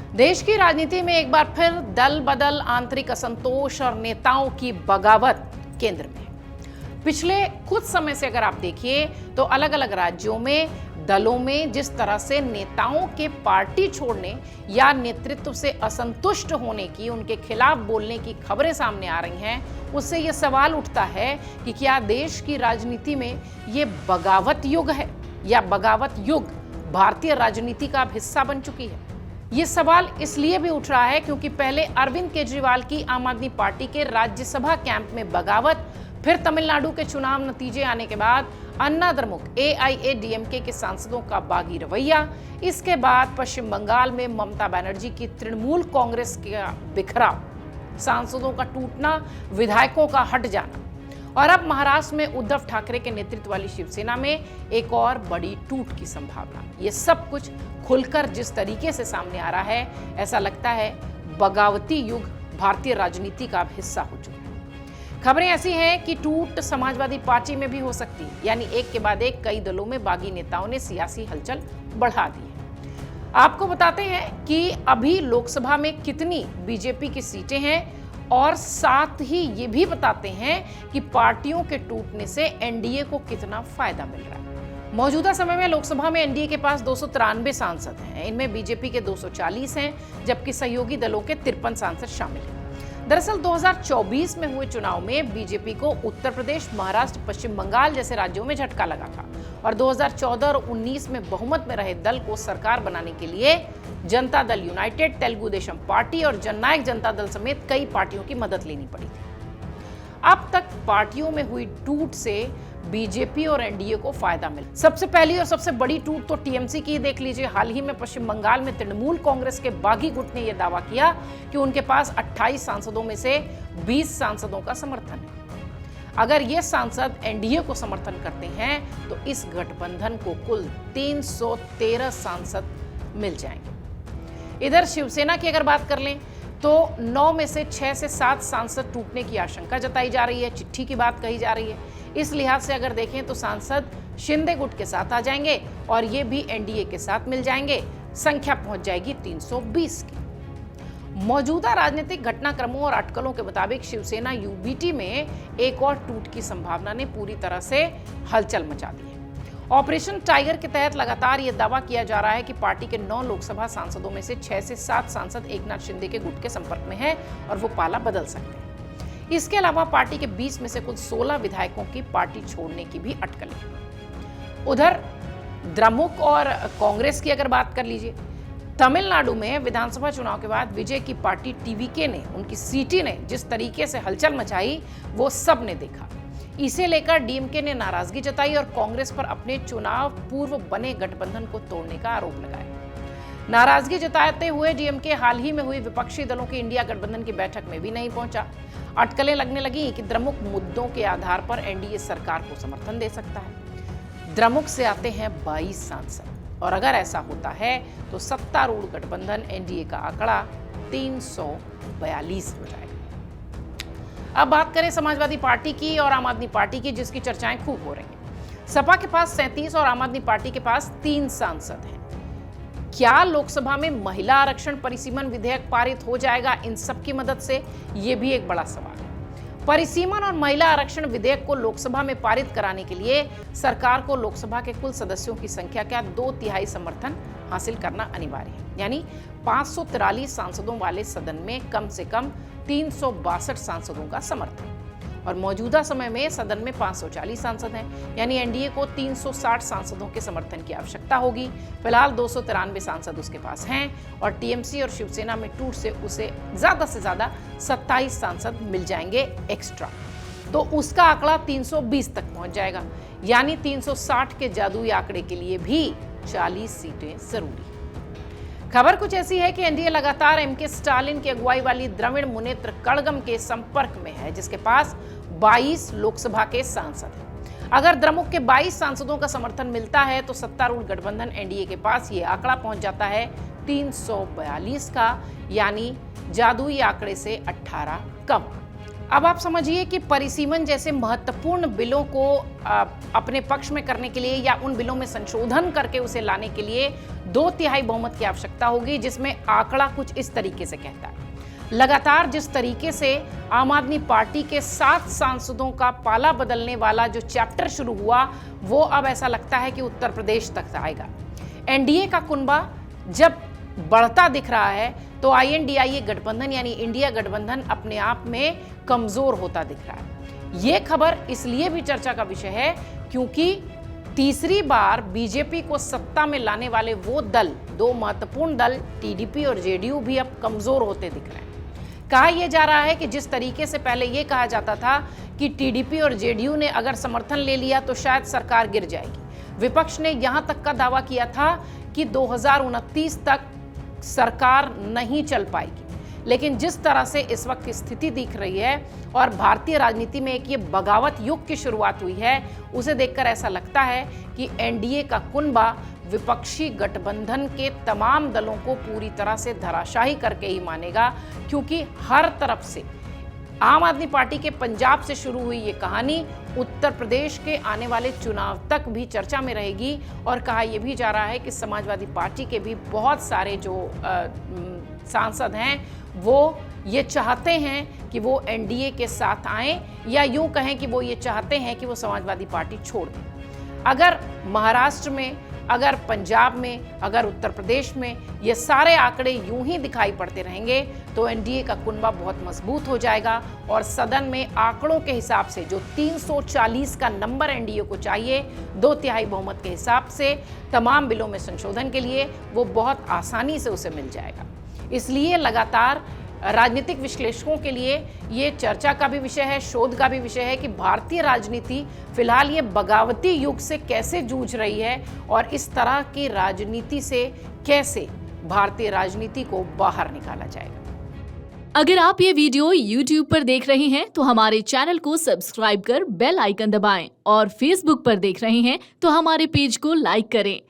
देश की राजनीति में एक बार फिर दल बदल, आंतरिक असंतोष और नेताओं की बगावत केंद्र में है। पिछले कुछ समय से अगर आप देखिए तो अलग अलग राज्यों में दलों में जिस तरह से नेताओं के पार्टी छोड़ने या नेतृत्व से असंतुष्ट होने की, उनके खिलाफ बोलने की खबरें सामने आ रही हैं, उससे यह सवाल उठता है कि क्या देश की राजनीति में ये बगावत युग है या बगावत युग भारतीय राजनीति का अब हिस्सा बन चुकी है। ये सवाल इसलिए भी उठ रहा है क्योंकि पहले अरविंद केजरीवाल की आम आदमी पार्टी के राज्यसभा कैंप में बगावत, फिर तमिलनाडु के चुनाव नतीजे आने के बाद अन्ना द्रमुक AIADMK के सांसदों का बागी रवैया, इसके बाद पश्चिम बंगाल में ममता बनर्जी की तृणमूल कांग्रेस का बिखराव, सांसदों का टूटना, विधायकों का हट जाना और अब महाराष्ट्र में उद्धव ठाकरे के नेतृत्व वाली शिवसेना में एक और बड़ी टूट की संभावना। ये सब कुछ खुलकर जिस तरीके से सामने आ रहा है, ऐसा लगता है बगावती युग भारतीय राजनीति का अब हिस्सा हो चुका है। खबरें ऐसी हैं कि टूट समाजवादी पार्टी में भी हो सकती है, यानी एक के बाद एक कई दलों में बागी नेताओं ने सियासी हलचल बढ़ा दी है। आपको बताते हैं कि अभी लोकसभा में कितनी बीजेपी की सीटें हैं और साथ ही ये भी बताते हैं कि पार्टियों के टूटने से एनडीए को कितना फायदा मिल रहा है। मौजूदा समय में लोकसभा में एनडीए के पास 293 सांसद हैं, इनमें बीजेपी के 240 हैं, जबकि सहयोगी दलों के 53 सांसद शामिल हैं। दरअसल 2024 में हुए चुनाव में बीजेपी को उत्तर प्रदेश, महाराष्ट्र, पश्चिम बंगाल जैसे राज्यों में झटका लगा था और 2014 और 19 में बहुमत में रहे दल को सरकार बनाने के लिए जनता दल यूनाइटेड, तेलुगु देशम पार्टी और जननायक जनता दल समेत कई पार्टियों की मदद लेनी पड़ी थी। अब तक पार्टियों में हुई टूट से बीजेपी और एनडीए को फायदा मिला। सबसे पहली और सबसे बड़ी टूट तो टीएमसी की देख लीजिए। हाल ही में पश्चिम बंगाल में तृणमूल कांग्रेस के बागी गुट ने यह दावा किया कि उनके पास 28 सांसदों में से 20 सांसदों का समर्थन है। अगर ये सांसद एनडीए को समर्थन करते हैं तो इस गठबंधन को कुल 313 सांसद मिल जाएंगे। इधर शिवसेना की अगर बात कर लें तो 9 में से 6 से 7 सांसद टूटने की आशंका जताई जा रही है, चिट्ठी की बात कही जा रही है। इस लिहाज से अगर देखें तो सांसद शिंदे गुट के साथ आ जाएंगे और ये भी एनडीए के साथ मिल जाएंगे, संख्या पहुंच जाएगी 320 की। मौजूदा राजनीतिक घटनाक्रमों और अटकलों के मुताबिक शिवसेना यूबीटी में एक और टूट की संभावना ने पूरी तरह से हलचल मचा दी है। ऑपरेशन टाइगर के तहत लगातार यह दावा किया जा रहा है कि पार्टी के 9 लोकसभा सांसदों में से 6 से 7 सांसद एकनाथ शिंदे के गुट के संपर्क में हैं और वो पाला बदल सकते हैं। इसके अलावा पार्टी के 20 में से कुल 16 विधायकों की पार्टी छोड़ने की भी अटकलें हैं। उधर द्रमुक और कांग्रेस की अगर बात कर लीजिए, तमिलनाडु में विधानसभा चुनाव के बाद विजय की पार्टी टीवीके ने, उनकी सीटी ने जिस तरीके से हलचल मचाई वो सब ने देखा। इसे लेकर डीएमके ने नाराजगी जताई और कांग्रेस पर अपने चुनाव पूर्व बने गठबंधन को तोड़ने का आरोप लगाया। नाराजगी जताते हुए डीएमके हाल ही में हुई विपक्षी दलों की इंडिया गठबंधन की बैठक में भी नहीं पहुंचा। अटकलें लगने लगी कि द्रमुक मुद्दों के आधार पर एनडीए सरकार को समर्थन दे सकता है। द्रमुक से आते हैं 22 सांसद और अगर ऐसा होता है तो सत्तारूढ़ गठबंधन एनडीए का आंकड़ा 342 हो जाएगा। अब बात करें समाजवादी पार्टी की और आम आदमी पार्टी की, जिसकी चर्चाएं खूब हो रही हैं। सपा के पास 37 और आम आदमी पार्टी के पास 3 सांसद हैं। क्या लोकसभा में महिला आरक्षण परिसीमन विधेयक पारित हो जाएगा इन सब की मदद से? ये भी एक बड़ा सवाल है। परिसीमन और महिला आरक्षण विधेयक को लोकसभा में पारित कराने के लिए सरकार को लोकसभा के कुल सदस्यों की संख्या का 2/3 समर्थन हासिल करना अनिवार्य है, यानी 543 सांसदों वाले सदन में कम से कम 362 सांसदों का समर्थन। और मौजूदा समय में सदन में 540 सांसद हैं, यानी एनडीए को 360 सांसदों के समर्थन की आवश्यकता होगी। फिलहाल 293 सांसद उसके पास हैं और टीएमसी और शिवसेना में टूट से उसे ज्यादा से ज्यादा 27 सांसद मिल जाएंगे एक्स्ट्रा, तो उसका आंकड़ा 320 तक पहुंच जाएगा, यानी 360 के जादुई आंकड़े के लिए भी 40 सीटें जरूरी। खबर कुछ ऐसी है कि एनडीए लगातार एमके स्टालिन की अगुवाई वाली द्रविड़ मुनेत्र कड़गम के संपर्क में है, जिसके पास 22 लोकसभा के सांसद हैं। अगर द्रमुक के 22 सांसदों का समर्थन मिलता है तो सत्तारूढ़ गठबंधन एनडीए के पास ये आंकड़ा पहुंच जाता है 342 का, यानी जादुई आंकड़े से 18 कम। अब आप समझिए कि परिसीमन जैसे महत्वपूर्ण बिलों को अपने पक्ष में करने के लिए या उन बिलों में संशोधन करके उसे लाने के लिए 2/3 बहुमत की आवश्यकता होगी, जिसमें आंकड़ा कुछ इस तरीके से कहता है। लगातार जिस तरीके से आम आदमी पार्टी के 7 सांसदों का पाला बदलने वाला जो चैप्टर शुरू हुआ, वो अब ऐसा लगता है कि उत्तर प्रदेश तक आएगा। एनडीए का कुनबा जब बढ़ता दिख रहा है तो INDIA गठबंधन यानी इंडिया गठबंधन अपने आप में कमजोर होता दिख रहा है। ये खबर इसलिए भी चर्चा का विषय है क्योंकि तीसरी बार बीजेपी को सत्ता में लाने वाले वो दल, 2 महत्वपूर्ण दल TDP और JDU भी अब कमजोर होते दिख रहे हैं। कहा यह जा रहा है कि जिस तरीके से पहले यह कहा जाता था कि TDP और JDU ने अगर समर्थन ले लिया तो शायद सरकार गिर जाएगी। विपक्ष ने यहां तक का दावा किया था कि 2029 तक सरकार नहीं चल पाएगी, लेकिन जिस तरह से इस वक्त की स्थिति दिख रही है और भारतीय राजनीति में एक ये बगावत युग की शुरुआत हुई है, उसे देखकर ऐसा लगता है कि एनडीए का कुनबा विपक्षी गठबंधन के तमाम दलों को पूरी तरह से धराशायी करके ही मानेगा, क्योंकि हर तरफ से आम आदमी पार्टी के पंजाब से शुरू हुई ये कहानी उत्तर प्रदेश के आने वाले चुनाव तक भी चर्चा में रहेगी। और कहा यह भी जा रहा है कि समाजवादी पार्टी के भी बहुत सारे जो सांसद हैं वो ये चाहते हैं कि वो एनडीए के साथ आएं, या यूं कहें कि वो ये चाहते हैं कि वो समाजवादी पार्टी छोड़ दें। अगर महाराष्ट्र में, अगर पंजाब में, अगर उत्तर प्रदेश में ये सारे आंकड़े यूं ही दिखाई पड़ते रहेंगे तो एनडीए का कुनबा बहुत मजबूत हो जाएगा और सदन में आंकड़ों के हिसाब से जो 340 का नंबर एनडीए को चाहिए 2/3 बहुमत के हिसाब से तमाम बिलों में संशोधन के लिए, वो बहुत आसानी से उसे मिल जाएगा। इसलिए लगातार राजनीतिक विश्लेषकों के लिए ये चर्चा का भी विषय है, शोध का भी विषय है कि भारतीय राजनीति फिलहाल ये बगावती युग से कैसे जूझ रही है और इस तरह की राजनीति से कैसे भारतीय राजनीति को बाहर निकाला जाएगा। अगर आप ये वीडियो YouTube पर देख रहे हैं तो हमारे चैनल को सब्सक्राइब कर बेल आइकन दबाएं और Facebook पर देख रहे हैं तो हमारे पेज को लाइक करें।